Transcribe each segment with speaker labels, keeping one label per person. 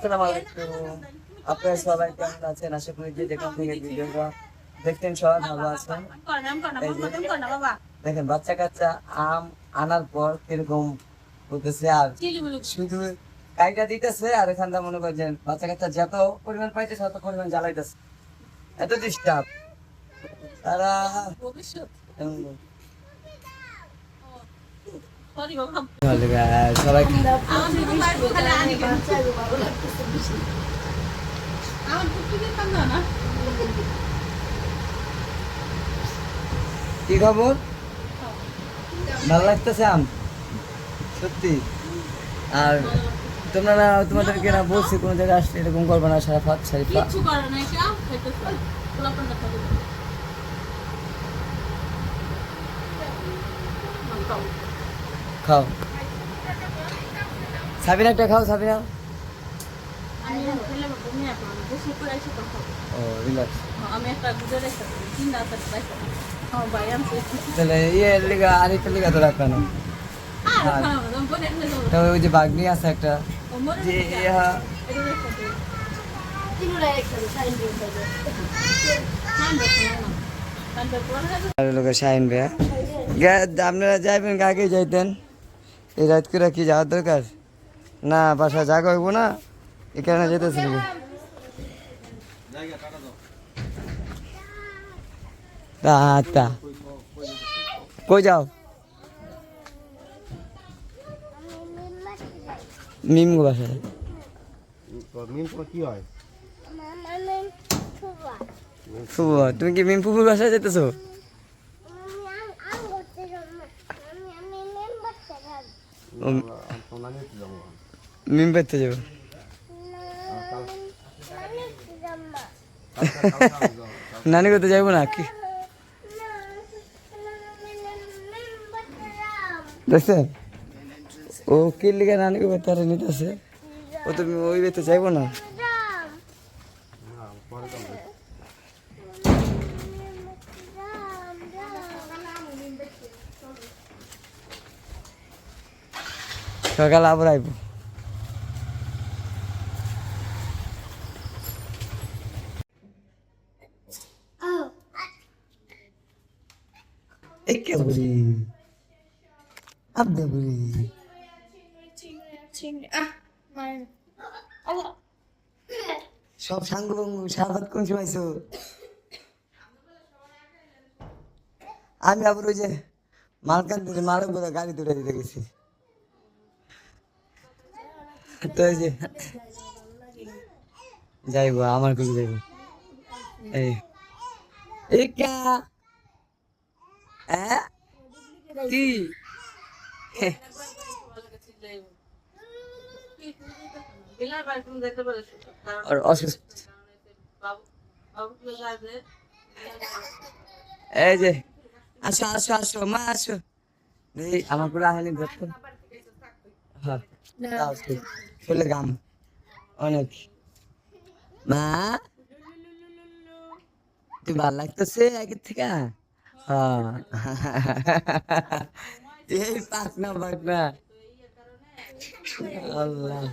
Speaker 1: আসসালামু আলাইকুম। আপনারা সবাই কেমন আছেন? আশা করি যে যেখান থেকে ভিডিওটা দেখতেন সবাই ভালো আছেন। এই যে দেখেন বাচ্চা কাচ্চা আম আনার পর কিরকম বলতেছে আর শুধু কাইটা দিতেছে আর এখানটা মনে করছেন বাচ্চা কাচ্চা যত পরিমাণ পাইতেছে তত পরিমাণ জ্বালাইতেছে, এত ডিস্টার্ব তারা সবাই কি খবর? ভালো লাগতেছে আম সত্যি? আর তোমরা না তোমাদেরকে না বলছি কোনো জায়গায় আসলে এরকম করবে না, সারাফাত শারিফা খাও। সাবিনা একটা খাও, সাবিনা। ও রিল্যাক্স। তাহলে ইয়ের লিগা আরেকটার লিগা তো রাখলাম। তবে ওই যে বাগনি আছে একটা যে শাহিন ভাইয়া, আপনারা যাইবেন আগে যাইতেন, এই রাত করে কি যাওয়ার দরকার না? বাসা জাগা হইব না, এই কারণে যেতেছিল। কই যাও? মিম গো বাসায়। তুমি কি মিম ফুফুর বাসায় যেতেছো? মিম পেতে যাবো। নানি করতে যাইবো না কি দেখছেন? ও কি লিখে নানিকে বেতারে নিতেছে, ও তুমি ওই বেতে যাইবো না। সকালে আবার আইব। সব সাঙ্গ সারাত কোন সময়? আমি আবার ওই যে মালকান থেকে মালক গাড়ি তুলে দিতে গেছি, তো এই যে যাইব আমার খুঁজে যাইব। এই কি অসুস্থ এই যে আসো আসো আসো মা আসো, আমার পুরো আহানি ধরতো। হ্যাঁ চলে গাম অনেক। মা তুই ভাল লাগতেছে আগের থেকে? হ্যাঁ এই পাকনা পাকনা আল্লাহ।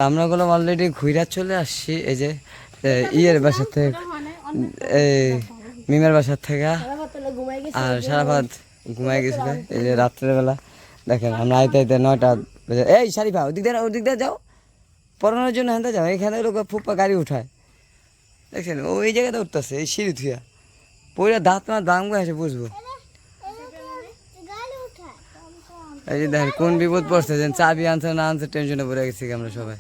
Speaker 1: আমরা গুলো অলরেডি ঘুরা চলে আসছি, এই যে ইয়ের বাসার থেকে, এই মিমের বাসার থেকে। আর সারাফাত ঘুমাই গেছিল এই যে রাত্রেবেলা। দেখেন আমরা আইতে আইতে 9টা বেজে। এই শারিফা ওদিক দিয়ে যাও, পড়ানোর জন্য হেনতে যাও। এখানে লোক ফুপ্পা গাড়ি উঠায়, দেখছেন ওই জায়গাতে উঠতেছে এই সিঁড়ি থুয়া, পরে দাঁত মাত দাম এসে বুঝবো। এই যে দেখেন কোন বিপদ পড়ছে, যে চাবি আনছে না আনছে টেনশনে পড়ে গেছি আমরা সবাই।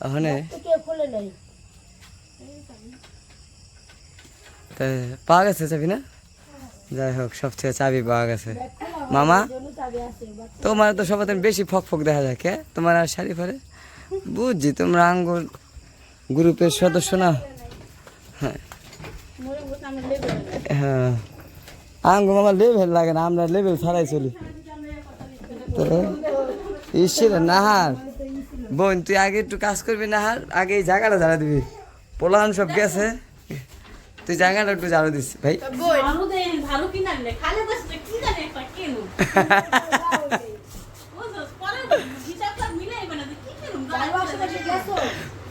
Speaker 1: ওখানে পাওয়া গেছে চাবি না? যাই হোক সবচেয়ে চাবি পাওয়া গেছে। মামা তোমার তো সবাই বেশি ফক ফক দেখা যায়, কে তোমার আর শাড়ি ফারে? বুঝছি তোমরা আঙ্গুর গ্রুপের সদস্য না। হ্যাঁ হ্যাঁ আঙ্গুর আমার লেভেল লাগে না, আমরা লেভেল ছাড়াই চলি। তো ইসির নাহার বোন তুই আগে একটু কাজ করবি, নাহার আগে এই জায়গাটা ঝাড়া দিবি, পোলান সব গেছে, তুই জায়গাটা একটু ঝাড়ু দিস ভাই।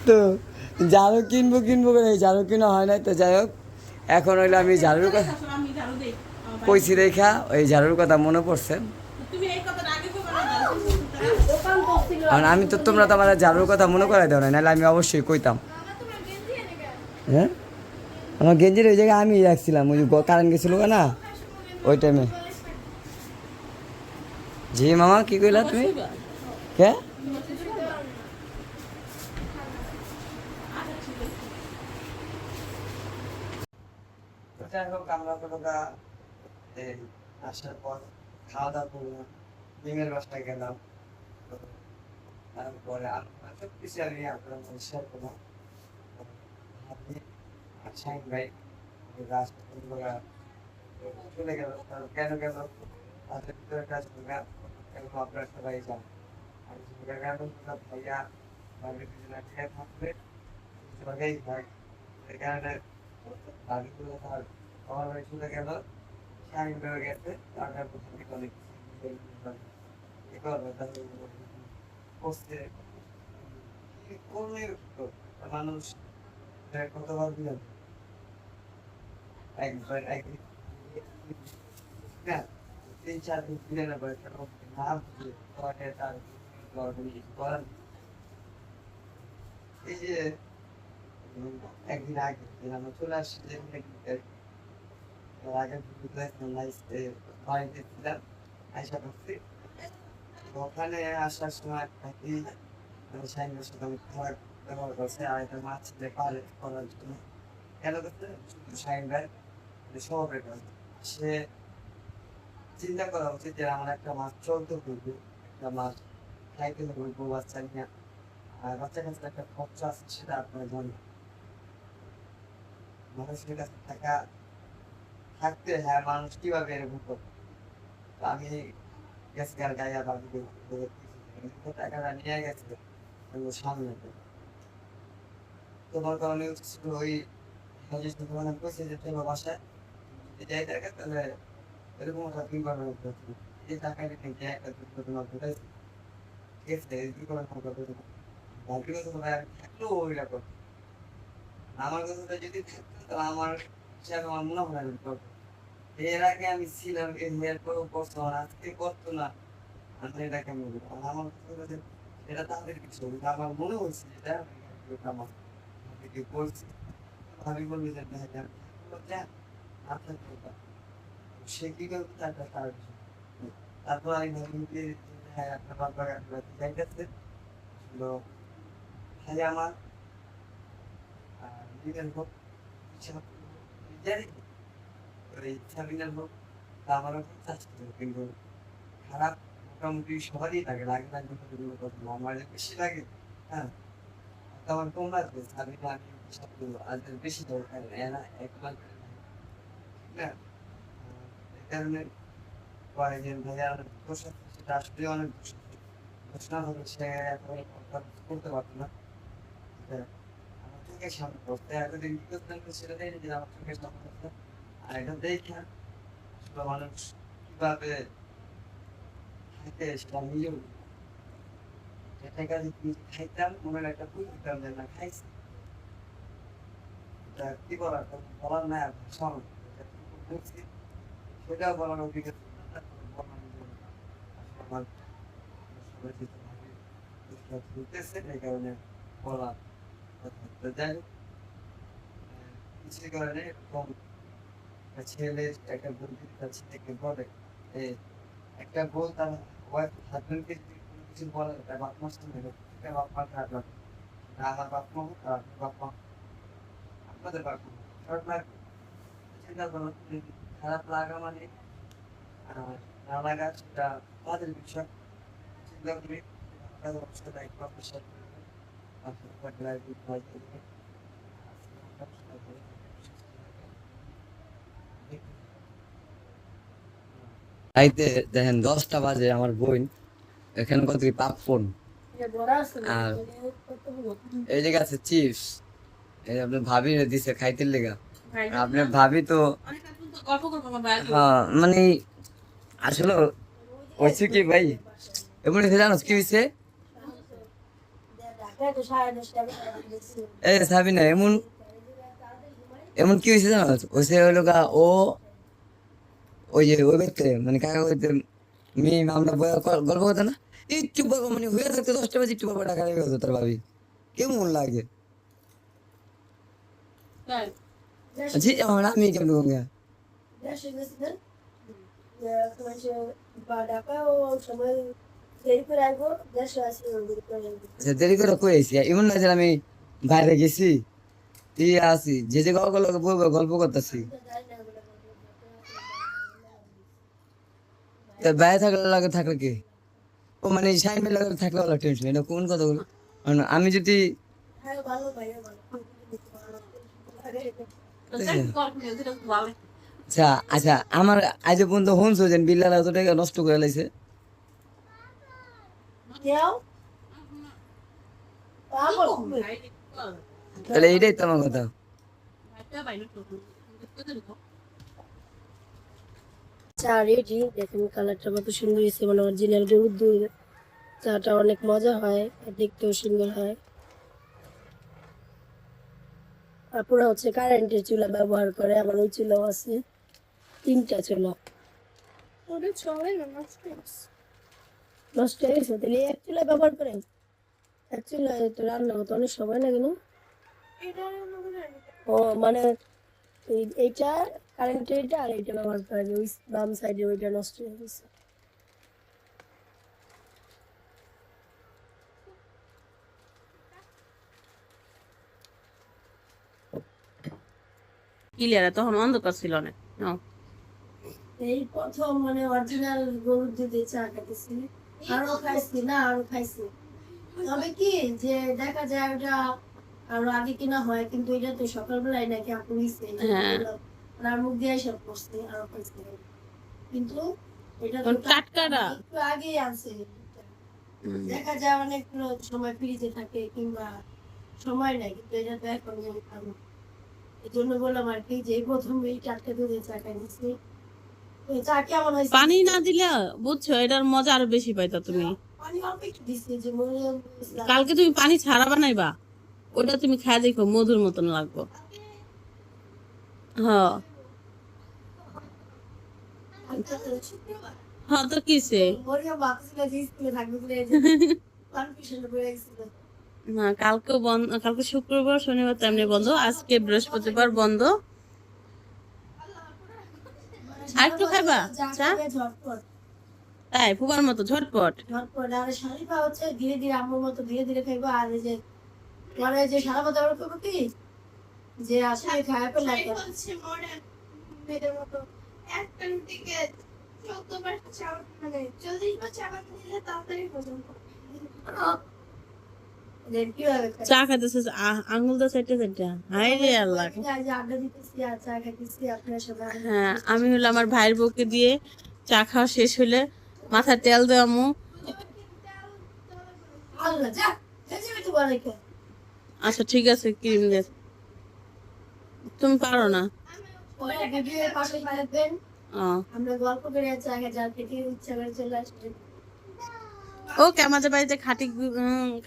Speaker 1: তো ঝাড়ু কিনবো কিনবো করে ঝাড়ু কিনা হয় নাই। তো যাই হোক, এখন হইলো আমি ঝাড়ুর কথা কইছি দেখা ওই ঝাড়ুর কথা মনে পড়ছে। কারণ আমি তো, তোমরা তো আমার ঝাড়ুর কথা মনে করাই দাও না, নাহলে আমি অবশ্যই কইতাম। হ্যাঁ, আমার গেঞ্জির ওই জায়গায় আমি রাখছিলাম, ওই কারেন্ট গেছিল না ওই টাইমে। জি মামা কি কইলা তুমি? কে? যাই হোক, আমরা আসার পর খাওয়া দাওয়া করলাম, ডিমের বাসায় গেলাম। তারপরে সব কিছু আমি আপনার শেয়ার করলাম। শাহিন ভাই চলে গেল, কেন গেল তাদের ভিতরে কাজ করবে, এরকম আপনারা সবাই যান। আর ভাইয়া বাড়ির পিছনে খেয়ে থাকবে, এখানে বাড়িগুলো তার আমার বাড়ি চলে গেল, শাহিন ভাই গেছে, টাকার প্রথমে অনেক মানুষ কতবার দিলেন একবার একদিন না, 3-4 দিন দিলে না করে না বুঝে পরে তার করার। এই যে একদিন আগে আমরা চলে আসছি আগে বাড়িতে ছিলাম, আইসা করছি। ওখানে আসার সময় থাকি শাহিনের সাথে আমি খাবার ব্যবহার করছি, আর একটা মাছ ছেলে পারে করার জন্য কেন করতে শাহিন ভাই স্বভাবের কারণে সে চিন্তা করা উচিত যে আমার একটা মাছ চলতে করবে, একটা মাছ খাইতে করবো বাচ্চা নিয়ে, আর বাচ্চার কাছে একটা খরচা আছে সেটা আপনার জানেন। মানুষের কাছে টাকা থাকতে হ্যাঁ মানুষ কিভাবে এরকম করবে। আমি গেছি আর গাইয়া বাড়ি টাকাটা নিয়ে গেছে সামনে, তোমার কারণে ওই কইছে যে তোমার বাসায় যাই টাকা তাহলে এরকম একটা দুই বার এই টাকা রেখে যে একটা দুর্ঘটনা ঘটেছে, ঠিক আছে এই দুর্ঘটনা ঘটেছে ভাগ্য তোমার থাকলেও ওইরকম আমার কাছে যদি থাকতো তাহলে আমার হিসাবে আমার মনে হয় না করতো। এর আগে আমি ছিলাম এর পরেও করতো, আর আজকে করতো না, আমি এটা কেমন বলবো আমার কাছে এটা তাদের কিছু আমার মনে হচ্ছে যেটা আমার বলছি ভাবি বলবি যে সে কি করবে তার তারপর আমি ভাবি হ্যাঁ আপনার বাবা যাইতেছে ভাই আমার নিজের হোক ইচ্ছা বিনার হোক তা আমারও খুব চাচ্ছিল, কিন্তু খারাপ মোটামুটি সবারই লাগে, লাগে না আমার বেশি লাগে। হ্যাঁ আমার কম লাগবে সাবিনা, আমি সবগুলো আজ বেশি দরকার এরা একবার না এই কারণে পরে যে ভাইয়া দোষ আছে সেটা আসলে অনেক দোষ না হলে সে এখন করতে পারতো না। আমার চোখের সামনে বসতে এতদিন কি করতাম সেটা দেয় যে আমার চোখের সামনে বসতে, আর এটা দেখে আসলে মানুষ কিভাবে থাকে সেটা নিজেও টাকা যদি খাইতাম মনে একটা ভুল দিতাম যে না খাইছি, এটা কি বলার বলার নাই আর সঙ্গ সেটাও বলার অভিজ্ঞতা আমার ঘুরতেছে এই কারণে বলা। যাই হোক কিছুই কারণে কম ছেলে একটা বন্ধু তার ছেলেকে বলে একটা বউ তার ওয়াইফ হাজবেন্ডকে কিছু বলে তার বাপ মার সামনে এটা বাপ মা খারাপ লাগে না, আমার বাপ মা হোক আর আপনার বাপ মা আপনাদের বাপ মা খারাপ লাগে, চিন্তা করো খারাপ লাগা মানে না লাগা সেটা তাদের বিষয়, চিন্তা করি আপনাদের অবশ্যই দায়িত্ব আপনার সাথে রাইতে দেখেন 10টা বাজে, আমার বোন এখানে কত কি পাপন আর এই জায়গা আছে চিপস, এই আপনার ভাবি দিছে খাইতে লেগা। আপনার ভাবি তো হ্যাঁ মানে আসলে হয়েছে কি ভাই, এমন হয়েছে জানো কি হয়েছে? এ সাবিনা, এমন এমন কি হয়েছে জানো? হয়েছে হইলো গা, ও ওই যে ওই ব্যক্তি মানে কাকা করতে মেয়ে আমরা গল্প করতে না, একটু মানে হয়ে থাকতে 10টা বাজে একটু বাবা টাকা লেগে হতো তার ভাবি, কেমন লাগে? জি আমার আমি কেমন গঙ্গা আচ্ছা দেরি করে কই আইছি, এমন না যে আমি বাইরে গেছি ই আছি, যে যে গল্প গল্প করতেছি, বাইরে থাকলে লাগে থাকলে কি, ও মানে সাইন লাগে থাকলে ওলা টেনশন, এটা কোন কথাগুলো? আমি যদি আচ্ছা আচ্ছা আমার আজ পর্যন্ত হোমস হয়েছেন বিল্লাল এত টাকা নষ্ট করে লাইছে, তাহলে এইটাই তো আমার কথা।
Speaker 2: চা রেডি, দেখুন কালারটা কত সুন্দর হয়েছে, মানে অরিজিনাল দুধ। চাটা অনেক মজা হয়, আর দেখতেও সুন্দর হয়। আপুরা হচ্ছে কারেন্টের চুলা ব্যবহার করে, আমার ওই চুলাও আছে, 3টা চুলা। নষ্ট হয়ে গেছে, তাহলে এক চুলা ব্যবহার করেন? এক চুলায় তো রান্না হতো অনেক সময় লাগে না? ও মানে এইটা কারেন্টের, এটা আর এইটা ব্যবহার করে, ওই বাম সাইডে ওইটা নষ্ট হয়ে গেছে।
Speaker 3: ক্লিয়ার, তখন অন্ধকার ছিল অনেক।
Speaker 2: এই প্রথম মানে অরিজিনাল গরুর দুধে চা খাইতেছি, আরো খাইছি না, আরো খাইছি। তবে কি যে দেখা যায় ওটা আরো আগে কিনা হয়, কিন্তু এটা তো সকালবেলায় নাকি আপু নিছে, আর মুখ দিয়ে সব করছে, আরো খাইছি। কিন্তু এটা তো
Speaker 3: টাটকাটা
Speaker 2: একটু আগেই আনছে, দেখা যায় অনেক সময় ফ্রিজে থাকে কিংবা সময় নাই, কিন্তু এটা তো এখন খাবো। এই জন্য বললাম আর কি যে প্রথম এই টাটকা দুধে চা খাইছি। চা কেমন হয়েছে?
Speaker 3: পানি না দিলে বুঝছো এটার মজা আরো বেশি পাইতা তুমি।
Speaker 2: পানি অল্প একটু দিছি, যে
Speaker 3: কালকে তুমি পানি ছাড়া বানাইবা, ওটা তুমি খাই দেখো মধুর মতন লাগবে। হ্যাঁ হ্যাঁ, তো কিসে না, কালকেও বন্ধ, কালকে শুক্রবার শনিবার তেমনি বন্ধ, আজকে বৃহস্পতিবার বন্ধ। আর একটু খাইবা চা? তাই ফুবার মতো ঝটপট
Speaker 2: ঝটপট। আর শাড়িটা হচ্ছে ধীরে ধীরে, আম্মুর মতো ধীরে ধীরে খাইবো। আর এই যে পরে যে সারা কথা করবো কি যে আসলে খায় পেলে মেয়েদের মতো একটা রুটিকে 14 বার চাওয়া, মানে 40 বার চাওয়া দিলে তাড়াতাড়ি হজম করে।
Speaker 3: চা খাইতেছে আঙুল তো চাইতে চাইতে, হাই রে আল্লাহ।
Speaker 2: আড্ডা দিতেছি আর চা খাইতেছি আপনার সাথে।
Speaker 3: হ্যাঁ, আমি হলো আমার ভাইয়ের বউকে দিয়ে চা খাওয়া শেষ হলে মাথায় তেল দেওয়ামু। আচ্ছা ঠিক আছে, ক্রিম দে, তুমি পারো না।
Speaker 2: আমরা গল্প করে চা খেতে ইচ্ছা করে চলে আসবে।
Speaker 3: ওকে, আমাদের বাড়িতে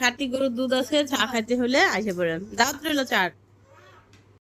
Speaker 3: খাঁটি গরুর দুধ আছে, চা খাইতে হলে আইসে পড়েন, দাওয়াত রইলো চার।